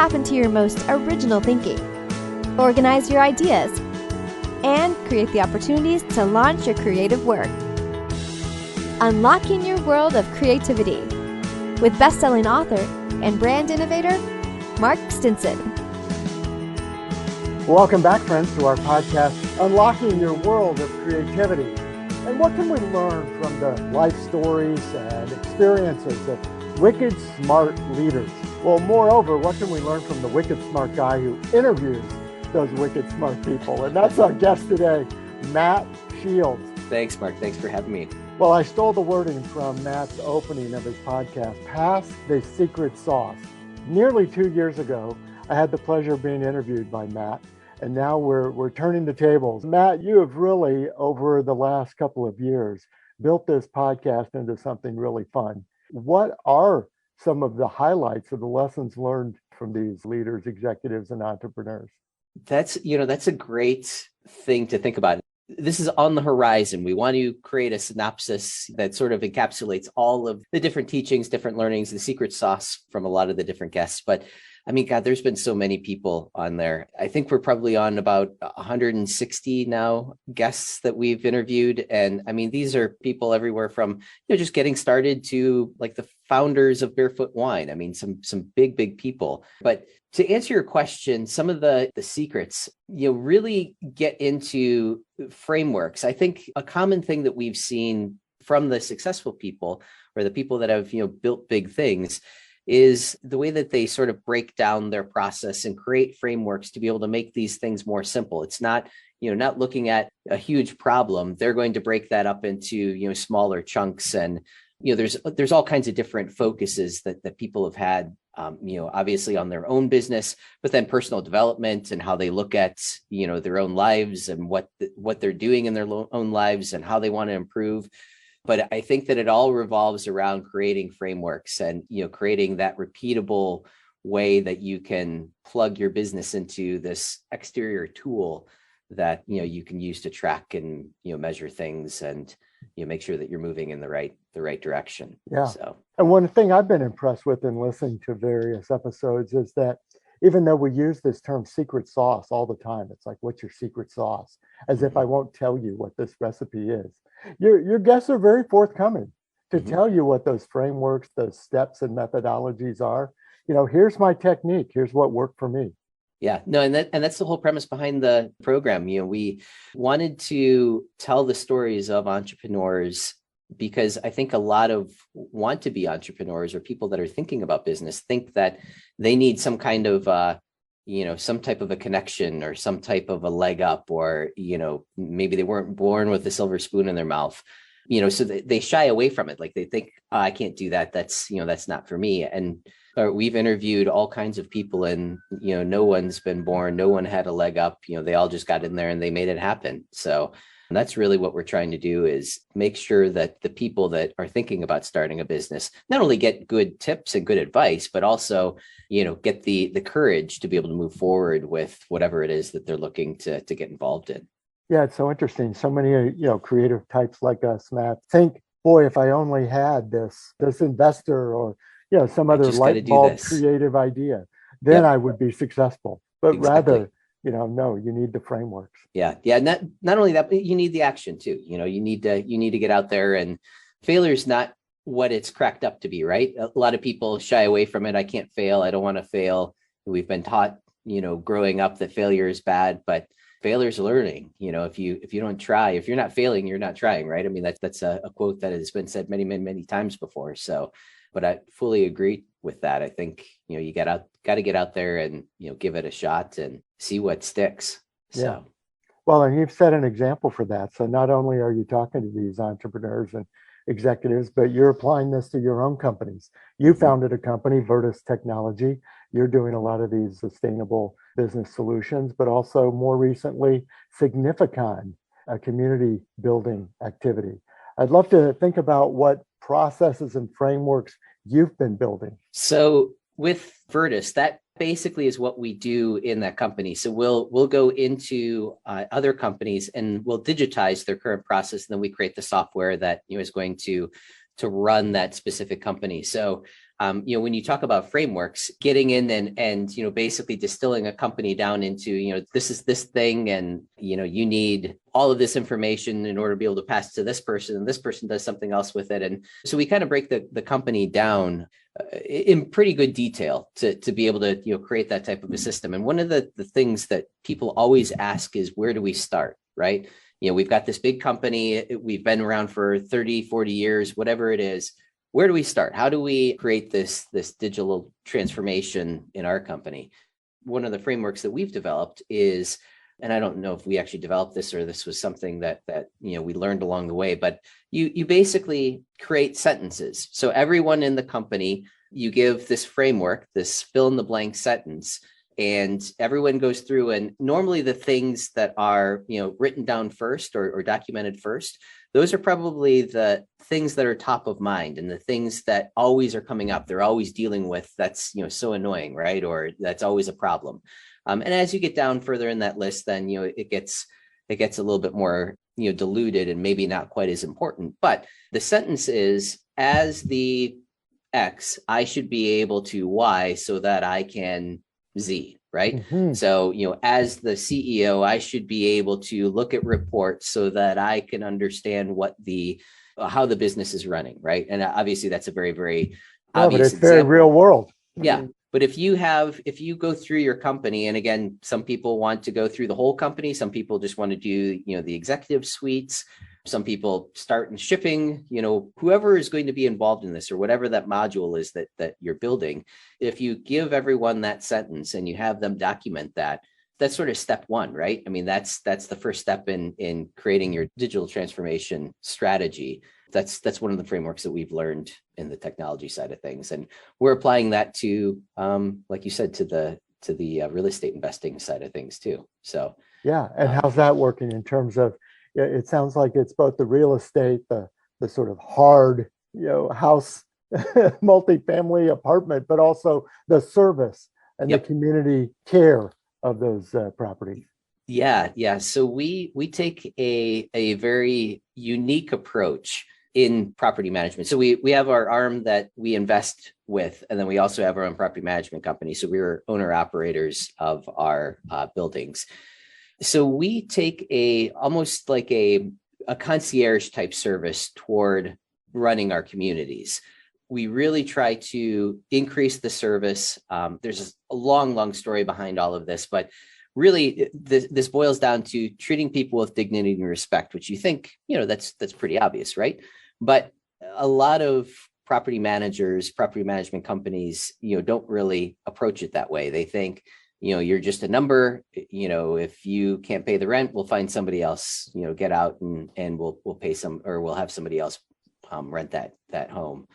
tap into your most original thinking, organize your ideas, and create the opportunities to launch your creative work. Unlocking your world of creativity with best-selling author and brand innovator, Mark Stinson. Welcome back, friends, to our podcast, Unlocking Your World of Creativity. And what can we learn from the life stories and experiences of wicked smart leaders? Well, moreover, what can we learn from the wicked smart guy who interviews those wicked smart people? And that's our guest today, Matt Shields. Thanks, Mark. Thanks for having me. Well, I stole the wording from Matt's opening of his podcast, Pass the Secret Sauce. Nearly 2 years ago, I had the pleasure of being interviewed by Matt, and now we're turning the tables. Matt, you have really, over the last couple of years, built this podcast into something really fun. What are some of the highlights of the lessons learned from these leaders, executives, and entrepreneurs? That's a great thing to think about. This is on the horizon. We want to create a synopsis that sort of encapsulates all of the different teachings, different learnings, the secret sauce from a lot of the different guests. But I mean, God, there's been so many people on there. I think we're probably on about 160 now guests that we've interviewed. And I mean, these are people everywhere from, just getting started to like the founders of Barefoot Wine. I mean, some big people. But to answer your question, some of the secrets, really get into frameworks. I think a common thing that we've seen from the successful people or the people that have, built big things is the way that they sort of break down their process and create frameworks to be able to make these things more simple. It's not, not looking at a huge problem. They're going to break that up into, smaller chunks. And, there's all kinds of different focuses that people have had, obviously on their own business, but then personal development and how they look at, their own lives and what they're doing in their own lives and how they want to improve. But I think that it all revolves around creating frameworks and, creating that repeatable way that you can plug your business into this exterior tool that, you can use to track and, measure things and, make sure that you're moving in the right direction. Yeah. So, and one thing I've been impressed with in listening to various episodes is that even though we use this term secret sauce all the time, it's like, what's your secret sauce? As if I won't tell you what this recipe is. Your guests are very forthcoming to tell you what those frameworks, those steps and methodologies are. Here's my technique. Here's what worked for me. Yeah, no, and that's the whole premise behind the program. We wanted to tell the stories of entrepreneurs because I think a lot of want to be entrepreneurs or people that are thinking about business think that they need some kind of some type of a connection or some type of a leg up, or, maybe they weren't born with a silver spoon in their mouth, so they shy away from it. Like they think, I can't do that. That's not for me. And we've interviewed all kinds of people and, no one's been born, no one had a leg up, they all just got in there and they made it happen. So that's really what we're trying to do, is make sure that the people that are thinking about starting a business not only get good tips and good advice, but also, get the courage to be able to move forward with whatever it is that they're looking to get involved in. Yeah, it's so interesting. So many, creative types like us, Matt, think, boy, if I only had this investor or, some other light bulb creative idea, then I would be successful. But rather, no, you need the frameworks. Yeah. Not only that, but you need the action too. You need to get out there, and failure is not what it's cracked up to be, right? A lot of people shy away from it. I can't fail. I don't want to fail. We've been taught, growing up that failure is bad, but failure is learning. If you don't try, if you're not failing, you're not trying, right? I mean, that's a quote that has been said many times before. So, but I fully agree with that. I think, you got to get out there and, give it a shot and see what sticks. So. Yeah. Well, and you've set an example for that. So not only are you talking to these entrepreneurs and executives, but you're applying this to your own companies. You founded a company, Virtus Technology. You're doing a lot of these sustainable business solutions, but also more recently, Significan, a community building activity. I'd love to think about what processes and frameworks you've been building. So with Virtus, that basically is what we do in that company. So we'll go into other companies and we'll digitize their current process. And then we create the software that is going to to run that specific company. So, when you talk about frameworks, getting in and basically distilling a company down into, this is this thing, and, you need all of this information in order to be able to pass it to this person, and this person does something else with it. And so we kind of break the company down in pretty good detail to be able to, create that type of a system. And one of the things that people always ask is, where do we start, right? We've got this big company. We've been around for 30, 40 years, whatever it is. Where do we start? How do we create this digital transformation in our company? One of the frameworks that we've developed is, and I don't know if we actually developed this or this was something that we learned along the way, but you basically create sentences. So everyone in the company, you give this framework, this fill in the blank sentence, and everyone goes through, and normally the things that are written down first or documented first, those are probably the things that are top of mind and the things that always are coming up. They're always dealing with, that's so annoying, right? Or that's always a problem. And as you get down further in that list, then it gets a little bit more diluted and maybe not quite as important. But the sentence is, as the X, I should be able to Y so that I can Z, right? Mm-hmm. So, as the CEO, I should be able to look at reports so that I can understand how the business is running, right? And obviously that's a very, very obvious but it's example. very real world. Yeah. But if you go through your company, and again, some people want to go through the whole company, some people just want to do, the executive suites, some people start in shipping, whoever is going to be involved in this or whatever that module is that you're building, if you give everyone that sentence and you have them document that, that's sort of step one, right? I mean, that's the first step in creating your digital transformation strategy. That's one of the frameworks that we've learned in the technology side of things, and we're applying that to, like you said, to the real estate investing side of things too. So yeah, and how's that working in terms of? It sounds like it's both the real estate, the sort of hard, house, multifamily apartment, but also the service and the community care of those properties. Yeah. So we take a very unique approach in property management. So we have our arm that we invest with, and then we also have our own property management company. So we were owner operators of our buildings. So we take almost like a concierge type service toward running our communities. We really try to increase the service. There's a long story behind all of this, but really this boils down to treating people with dignity and respect, which you think, that's pretty obvious, right? But a lot of property managers, property management companies, don't really approach it that way. They think, you're just a number. If you can't pay the rent, we'll find somebody else, get out and we'll pay or we'll have somebody else rent that home.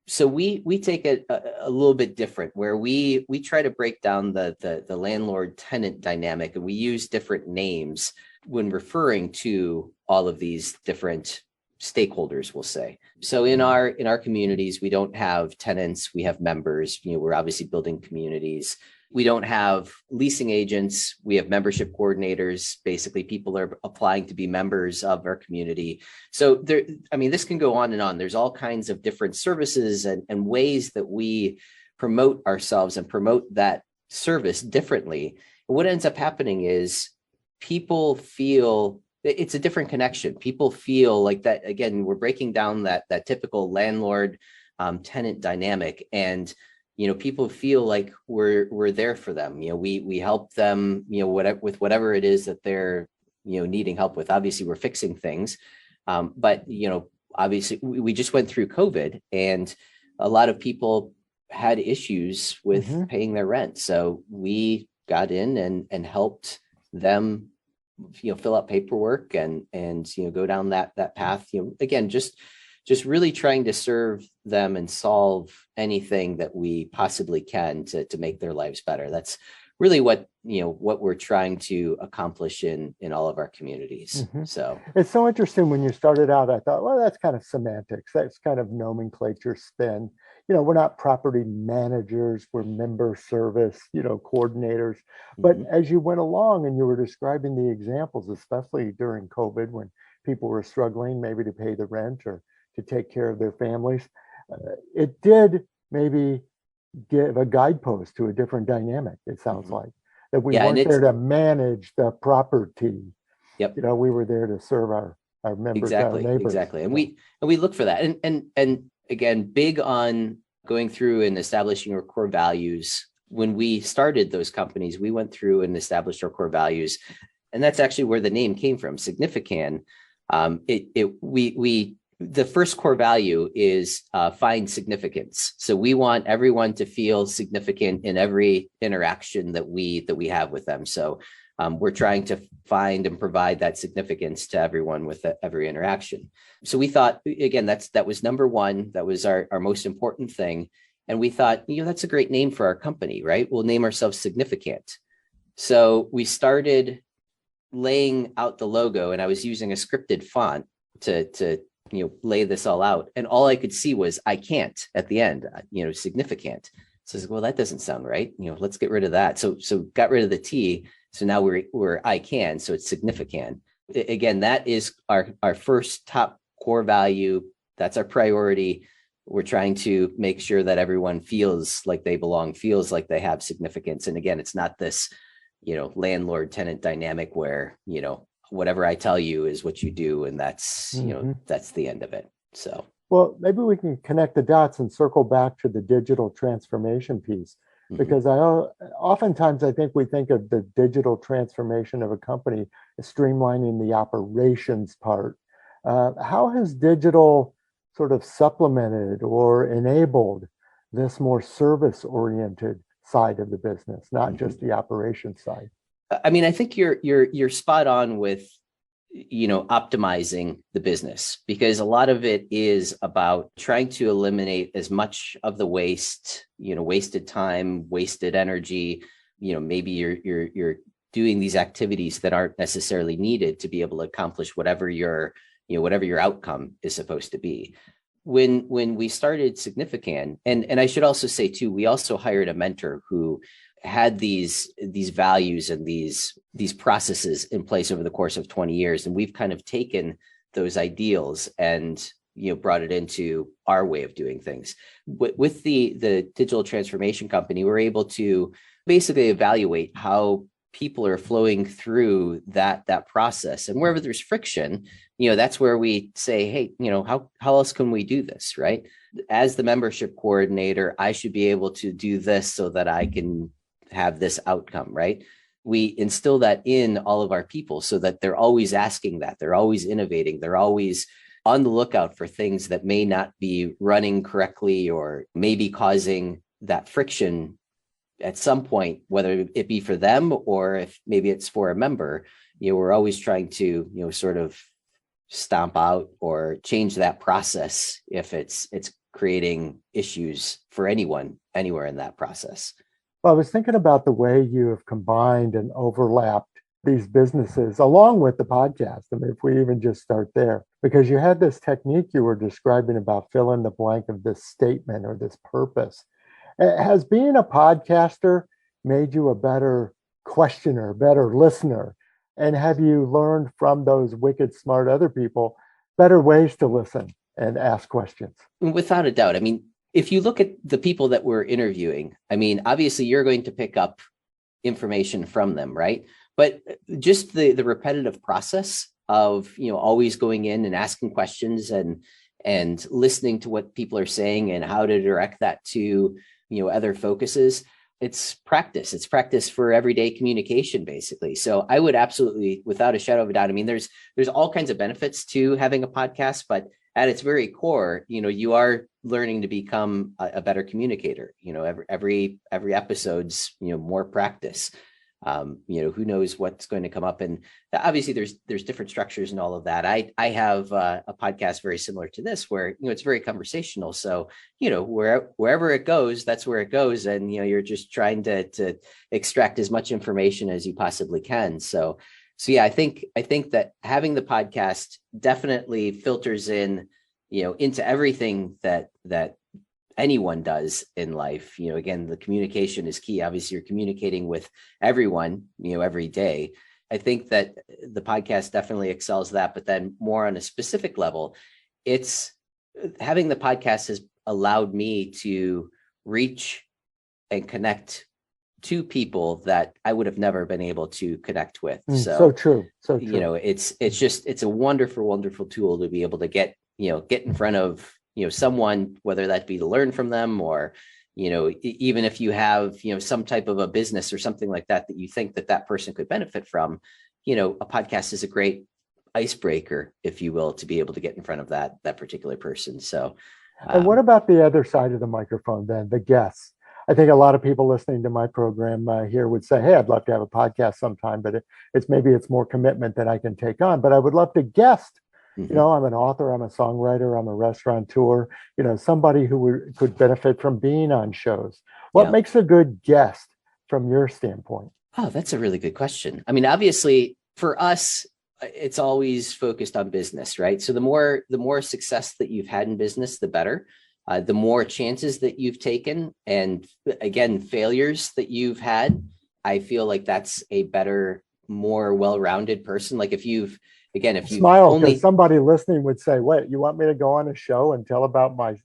So we take it a little bit different, where we try to break down the landlord tenant dynamic, and we use different names when referring to all of these different stakeholders, we'll say. So in our communities, we don't have tenants, we have members. We're obviously building communities. We don't have leasing agents. We have membership coordinators. Basically, people are applying to be members of our community. So this can go on and on. There's all kinds of different services and ways that we promote ourselves and promote that service differently. And what ends up happening is people feel it's a different connection. People feel like that, again, we're breaking down that typical landlord tenant dynamic, and people feel like we're there for them. We help them, with whatever it is that they're, needing help with. Obviously, we're fixing things, but obviously, we just went through COVID, and a lot of people had issues with paying their rent. So we got in and helped them, fill out paperwork and go down that path. Again, just really trying to serve them and solve anything that we possibly can to make their lives better. That's really what we're trying to accomplish in all of our communities. So it's so interesting. When you started out, I thought, well, that's kind of semantics. That's kind of nomenclature spin. We're not property managers, we're member service, coordinators. But as you went along and you were describing the examples, especially during COVID, when people were struggling maybe to pay the rent or to take care of their families. It did maybe give a guidepost to a different dynamic, it sounds like, that we weren't there to manage the property. Yep. We were there to serve our members, our neighbors. Exactly. And we look for that. And again, big on going through and establishing our core values. When we started those companies, we went through and established our core values. And that's actually where the name came from, Significan. The first core value is find significance. So we want everyone to feel significant in every interaction that we have with them. So we're trying to find and provide that significance to everyone with every interaction. So we thought, again, that was number one. That was our most important thing. And we thought, that's a great name for our company, right? We'll name ourselves Significant. So we started laying out the logo, and I was using a scripted font to lay this all out. And all I could see was I can't at the end, significant. So I was like, well, that doesn't sound right. Let's get rid of that. So got rid of the T. So now we're I can. So it's significant. Again, that is our first top core value. That's our priority. We're trying to make sure that everyone feels like they belong, feels like they have significance. And again, it's not this, landlord tenant dynamic where, whatever I tell you is what you do. And that's, that's the end of it. So, well, maybe we can connect the dots and circle back to the digital transformation piece, because oftentimes I think we think of the digital transformation of a company as streamlining the operations part. How has digital sort of supplemented or enabled this more service-oriented side of the business, not just the operations side? I mean, I think you're spot on with, optimizing the business, because a lot of it is about trying to eliminate as much of the waste, wasted time, wasted energy. Maybe you're doing these activities that aren't necessarily needed to be able to accomplish whatever your outcome is supposed to be. When we started Significant, and I should also say too, we also hired a mentor who had these values and these processes in place over the course of 20 years. And we've kind of taken those ideals and, brought it into our way of doing things. With the digital transformation company, we're able to basically evaluate how people are flowing through that process. And wherever there's friction, that's where we say, hey, how else can we do this, right? As the membership coordinator, I should be able to do this so that I can have this outcome, right? We instill that in all of our people so that they're always asking that, they're always innovating, they're always on the lookout for things that may not be running correctly or maybe causing that friction at some point, whether it be for them or if maybe it's for a member. We're always trying to, sort of stomp out or change that process if it's creating issues for anyone, anywhere in that process. Well, I was thinking about the way you have combined and overlapped these businesses along with the podcast. I mean, if we even just start there, because you had this technique you were describing about fill in the blank of this statement or this purpose. Has being a podcaster made you a better questioner, better listener? And have you learned from those wicked smart other people better ways to listen and ask questions? Without a doubt. I mean, if you look at the people that we're interviewing, I mean, obviously you're going to pick up information from them, right? But just the repetitive process of, always going in and asking questions and listening to what people are saying and how to direct that to, other focuses. It's practice. It's practice for everyday communication, basically. So I would absolutely, without a shadow of a doubt, I mean, there's all kinds of benefits to having a podcast, but at its very core, you are learning to become a better communicator. Every episode's, more practice. Who knows what's going to come up, and obviously there's different structures and all of that. I have a podcast very similar to this where it's very conversational. So wherever it goes, that's where it goes, and you're just trying to extract as much information as you possibly can. So yeah, I think that having the podcast definitely filters in, into everything that anyone does in life. Again, the communication is key. Obviously, you're communicating with everyone, every day. I think that the podcast definitely excels that, but then more on a specific level, it's having the podcast has allowed me to reach and connect to people that I would have never been able to connect with. So true. So true. You know, it's a wonderful, wonderful tool to be able to get in front of, someone, whether that be to learn from them or, even if you have, some type of a business or something like that you think that person could benefit from, a podcast is a great icebreaker, if you will, to be able to get in front of that particular person. So, and what about the other side of the microphone then, the guests? I think a lot of people listening to my program here would say, hey, I'd love to have a podcast sometime, but it's more commitment than I can take on. But I would love to guest. Mm-hmm. I'm an author, I'm a songwriter, I'm a restaurateur, somebody who could benefit from being on shows. What makes a good guest from your standpoint? Oh, that's a really good question. I mean, obviously, for us, it's always focused on business, right? So the more success that you've had in business, the better. The more chances that you've taken, and again, failures that you've had, I feel like that's a better, more well-rounded person. Like if you smile, because somebody listening would say, wait, you want me to go on a show and tell about my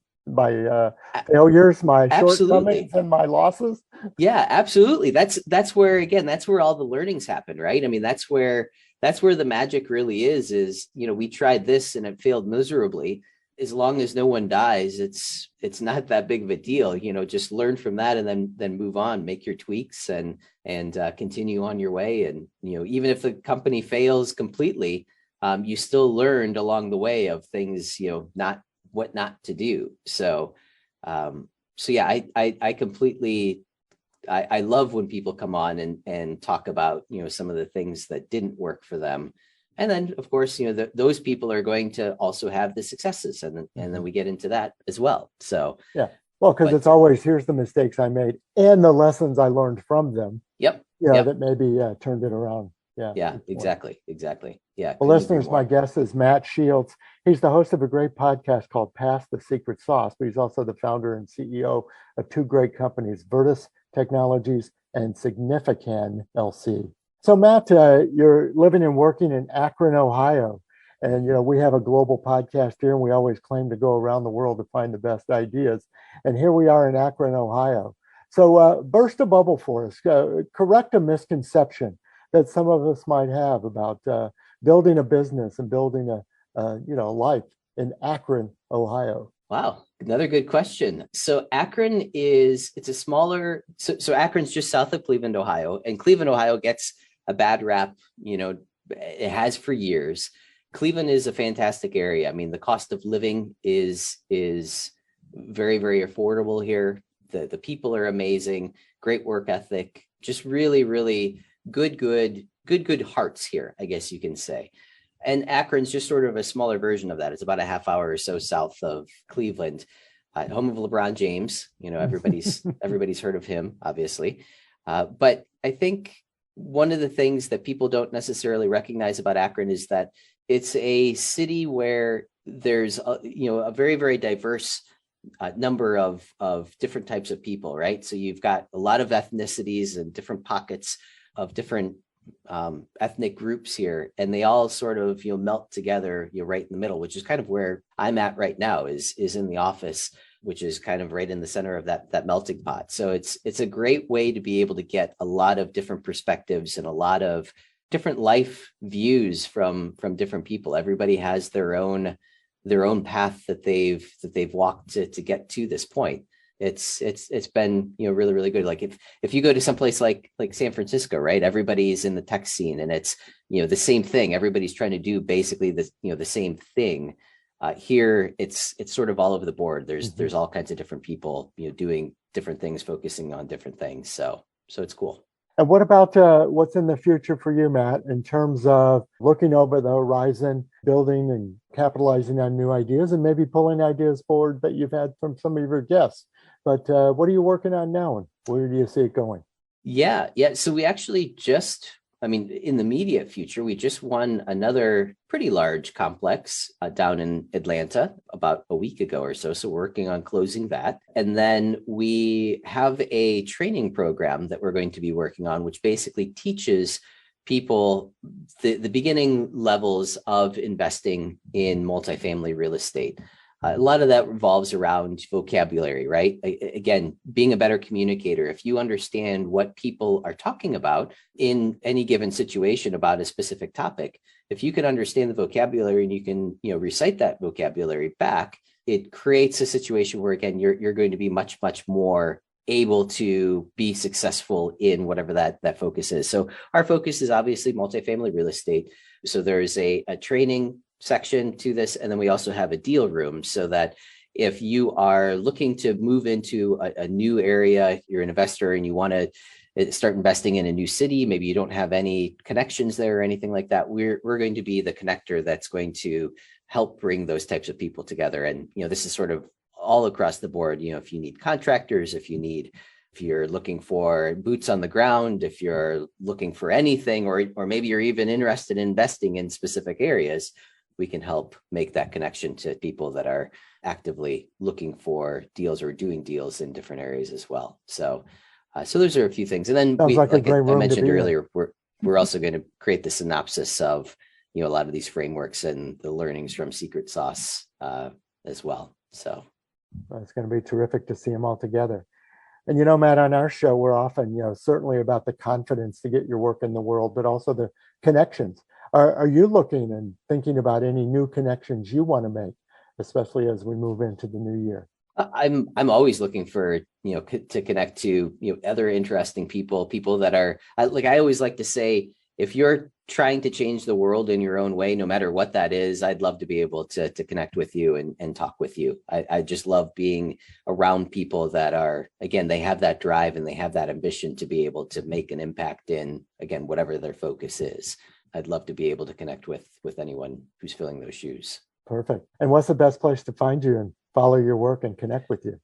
failures, my shortcomings, and my losses? Yeah, absolutely. That's where all the learnings happen, right? I mean, that's where the magic really is, we tried this and it failed miserably. As long as no one dies, it's not that big of a deal, just learn from that and then move on, make your tweaks and continue on your way. And, even if the company fails completely, you still learned along the way of things, not what not to do. So yeah, I completely, I love when people come on and talk about, some of the things that didn't work for them. And then, of course, those people are going to also have the successes, and then we get into that as well. So yeah, well, because it's always, here's the mistakes I made and the lessons I learned from them. Yep. That maybe turned it around. Yeah. Exactly. Yeah. Well, listeners, my guest is Matt Shields. He's the host of a great podcast called Pass the Secret Sauce, but he's also the founder and CEO of two great companies, Virtus Technologies and Significan LC. So, Matt, you're living and working in Akron, Ohio. And, we have a global podcast here, and we always claim to go around the world to find the best ideas. And here we are in Akron, Ohio. So burst a bubble for us. Correct a misconception that some of us might have about building a business and building a life in Akron, Ohio. Wow, another good question. So Akron it's a smaller, so Akron's just south of Cleveland, Ohio, and Cleveland, Ohio gets a bad rap, it has for years. Cleveland is a fantastic area. I mean, the cost of living is very, very affordable here. The people are amazing, great work ethic, just really, really good hearts here, I guess you can say. And Akron's just sort of a smaller version of that. It's about a half hour or so south of Cleveland, home of LeBron James. Everybody's heard of him, obviously. But I think one of the things that people don't necessarily recognize about Akron is that it's a city where there's a very, very diverse number of different types of people, right? So you've got a lot of ethnicities and different pockets of different ethnic groups here, and they all sort of melt together right in the middle, which is kind of where I'm at right now, is in the office, which is kind of right in the center of that melting pot. So it's a great way to be able to get a lot of different perspectives and a lot of different life views from different people. Everybody has their own path that they've walked to get to this point. It's been really, really good. Like if you go to someplace like San Francisco, right? Everybody's in the tech scene, and it's the same thing. Everybody's trying to do basically the same thing. Here it's sort of all over the board. There's all kinds of different people doing different things, focusing on different things. So it's cool. And what about what's in the future for you, Matt, in terms of looking over the horizon, building and capitalizing on new ideas, and maybe pulling ideas forward that you've had from some of your guests? But what are you working on now, and where do you see it going? Yeah. So we actually in the immediate future, we just won another pretty large complex down in Atlanta about a week ago or so. So we're working on closing that. And then we have a training program that we're going to be working on, which basically teaches people the beginning levels of investing in multifamily real estate. A lot of that revolves around vocabulary, right? Again, being a better communicator. If you understand what people are talking about in any given situation about a specific topic, if you can understand the vocabulary and you can, recite that vocabulary back, it creates a situation where, again, you're going to be much, much more able to be successful in whatever that focus is. So our focus is obviously multifamily real estate. So there's a training section to this. And then we also have a deal room so that if you are looking to move into a new area, you're an investor and you want to start investing in a new city, maybe you don't have any connections there or anything like that, we're going to be the connector that's going to help bring those types of people together. And, this is sort of all across the board. If you need contractors, if you're looking for boots on the ground, if you're looking for anything, or maybe you're even interested in investing in specific areas, we can help make that connection to people that are actively looking for deals or doing deals in different areas as well. So those are a few things. And then like I mentioned earlier, we're also going to create the synopsis of, a lot of these frameworks and the learnings from Secret Sauce as well. So it's going to be terrific to see them all together. And, Matt, on our show, we're often, certainly about the confidence to get your work in the world, but also the connections. Are you looking and thinking about any new connections you want to make, especially as we move into the new year? I'm always looking for, to connect to, other interesting people that are I always like to say, if you're trying to change the world in your own way, no matter what that is, I'd love to be able to connect with you and talk with you. I just love being around people that are, again, they have that drive and they have that ambition to be able to make an impact in, again, whatever their focus is. I'd love to be able to connect with anyone who's filling those shoes. Perfect. And what's the best place to find you and follow your work and connect with you?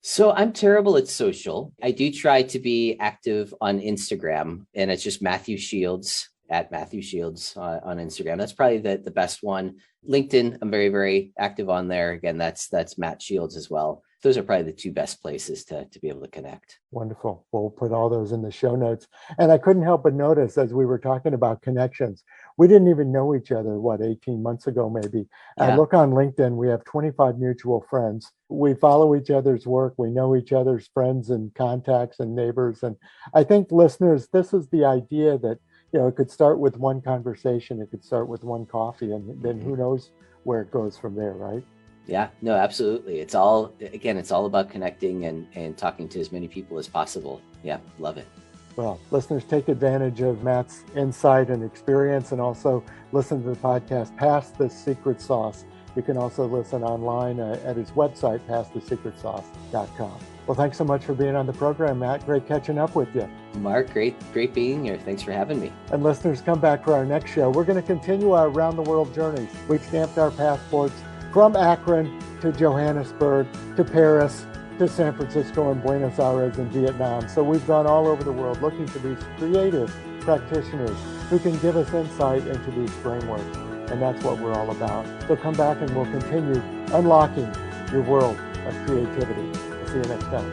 So I'm terrible at social. I do try to be active on Instagram, and it's just Mattew Shields, at Mattew Shields on Instagram. That's probably the best one. LinkedIn, I'm very, very active on there. Again, that's Matt Shields as well. Those are probably the two best places to be able to connect. Wonderful. We'll put all those in the show notes. And I couldn't help but notice as we were talking about connections, we didn't even know each other, 18 months ago, maybe. Yeah. Look on LinkedIn, we have 25 mutual friends. We follow each other's work. We know each other's friends and contacts and neighbors. And I think listeners, this is the idea that, it could start with one conversation. It could start with one coffee, and then who knows where it goes from there, right? Yeah, no, absolutely. It's all about connecting and talking to as many people as possible. Yeah, love it. Well, listeners, take advantage of Matt's insight and experience, and also listen to the podcast, Pass the Secret Sauce. You can also listen online at his website, passthesecretsauce.com. Well, thanks so much for being on the program, Matt. Great catching up with you. Mark, great being here. Thanks for having me. And listeners, come back for our next show. We're going to continue our around the world journeys. We've stamped our passports from Akron to Johannesburg to Paris to San Francisco and Buenos Aires and Vietnam. So we've gone all over the world looking for these creative practitioners who can give us insight into these frameworks. And that's what we're all about. So come back and we'll continue unlocking your world of creativity. See you next time.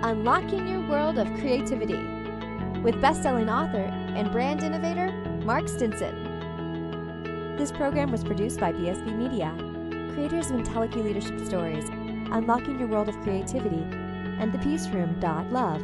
Unlocking Your World of Creativity with best-selling author and brand innovator Mark Stinson. This program was produced by BSB Media, creators of IntelliKey Leadership Stories, Unlocking Your World of Creativity, and thepeaceroom.love.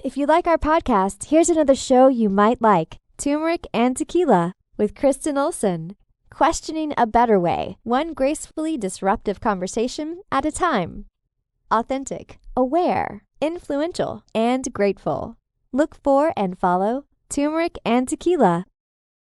If you like our podcast, here's another show you might like. Turmeric and Tequila with Kristen Olson. Questioning a better way, one gracefully disruptive conversation at a time. Authentic, aware, influential, and grateful. Look for and follow Turmeric and Tequila